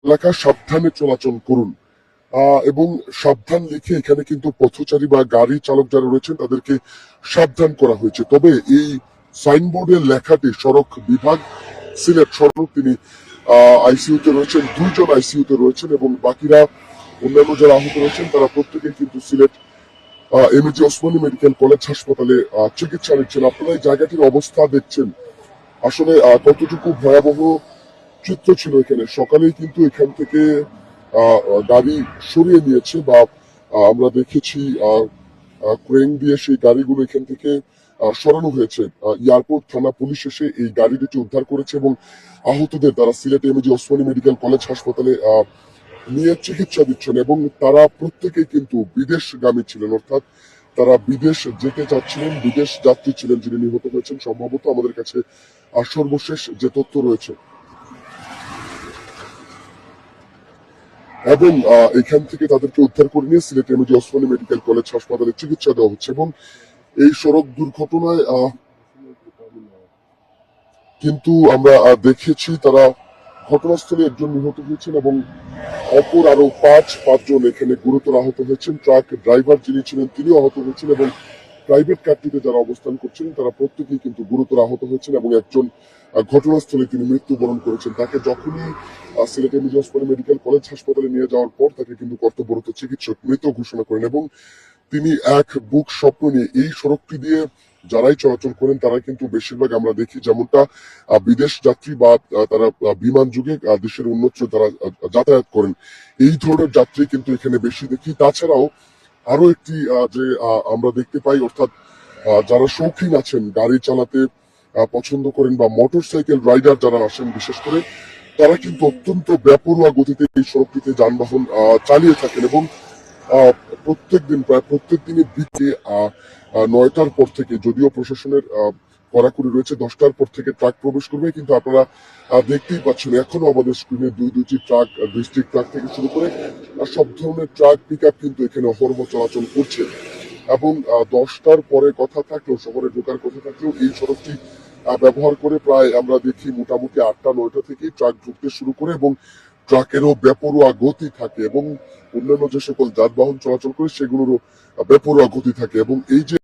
এলাকা সাবধানে চলাচল করুন। এবং সাবধান লিখে এখানে কিন্তু পথচারী বা গাড়ি চালক যারা রয়েছেন তাদেরকে সাবধান করা হয়েছে। তবে এই সাইনবোর্ডের লেখাটি সড়ক বিভাগ সিলেট সড়ক, তিনি আইসিইউতে রয়েছেন, 2 জন আইসিইউতে রয়েছেন এবং বাকিরা অন্যান্য যারা আহত রয়েছেন তারা প্রত্যেকেই কিন্তু Sylhet MAG Osmani medical college হাসপাতালে চিকিৎসা নিচ্ছেন। আপনারা এই জায়গাটির অবস্থা দেখছেন, আসলে কতটুকু ভয়াবহ চিত্র ছিল এখানে। সকালেই কিন্তু এখান থেকে গাড়ি সরিয়ে নিয়েছে বা আমরা দেখেছি ক্রেন দিয়ে সেই গাড়িগুলো এখান থেকে সরানো হয়েছে। এয়ারপোর্ট থানা পুলিশ এসে এই গাড়ি দুটি উদ্ধার করেছে এবং আহতদের তারা Sylhet MAG Osmani medical college হাসপাতালে নিয়ে চিকিৎসা দিচ্ছেন এবং তারা প্রত্যেকেই কিন্তু বিদেশগামী ছিলেন, অর্থাৎ তারা বিদেশ যেতে চাচ্ছিলেন, বিদেশ যাত্রী ছিলেন যিনি নিহত হয়েছেন সম্ভবত। আমাদের কাছে সর্বশেষ যে তথ্য রয়েছে এবং এখান থেকে তাদেরকে উদ্ধার করে নিয়ে Sylhet MAG Osmani medical college হাসপাতালে চিকিৎসা দেওয়া হচ্ছে এবং এই সড়ক দুর্ঘটনায় কিন্তু আমরা দেখেছি তারা ঘটনাস্থলে একজন নিহত হয়েছেন এবং অপর আরো পাঁচজন এখানে গুরুতর আহত হয়েছেন। ট্রাক ড্রাইভার যিনি ছিলেন তিনিও আহত হয়েছেন এবং প্রাইভেট কারটিতে যারা অবস্থান করছেন তারা প্রত্যেকেই কিন্তু গুরুতর আহত হয়েছেন এবং একজন ঘটনাস্থলে তিনি মৃত্যুবরণ করেছেন। তাকে যখনই Sylhet MAG Osmani medical college হাসপাতালে নিয়ে যাওয়ার পর তাকে কিন্তু কর্তব্যরত চিকিৎসক মৃত ঘোষণা করেন এবং তিনি এক বুক স্বপ্ন নিয়ে এই সড়কটি দিয়ে যারাই চলাচল করেন তারা কিন্তু বেশিরভাগ আমরা দেখি যেমনটা বিদেশ যাত্রী বা তারা বিমান যুগে দেশের অন্যত্র তারা যাতায়াত করেন, এই ধরনের যাত্রী কিন্তু এখানে বেশি দেখি। তাছাড়াও আরো একটি যে আমরা দেখতে পাই, অর্থাৎ যারা শৌখিন আছেন গাড়ি চালাতে পছন্দ করেন বা মোটরসাইকেল রাইডার যারা আসেন বিশেষ করে, তারা কিন্তু অত্যন্ত বেপরোয়া গতিতে এই সড়কটিতে যানবাহন চালিয়ে থাকেন এবং প্রায় প্রত্যেক দিনই বিকেলে 9টার পর থেকে, যদিও প্রশাসনের কড়াকড়ি রয়েছে 10টার পর থেকে ট্রাক প্রবেশ করবে, কিন্তু আপনারা দেখতেই পাচ্ছেন এখনো আমাদের স্ক্রিনে দুইটি ট্রাক, ডিস্ট্রিক্ট ট্রাক থেকে শুরু করে সব ধরনের ট্রাক পিক আপ কিন্তু এখানে অহরহ চলাচল করছে এবং 10টার পরে কথা থাকলেও, শহরে ঢোকার কথা থাকলেও এই সড়কটি ব্যবহার করে প্রায় আমরা দেখি মোটামুটি 8টা 9টা থেকে ট্রাক ঢুকতে শুরু করে এবং ট্রাকেরও বেপরোয়া গতি থাকে এবং অন্যান্য যে সকল যানবাহন চলাচল করে সেগুলোরও বেপরোয়া গতি থাকে এবং এই যে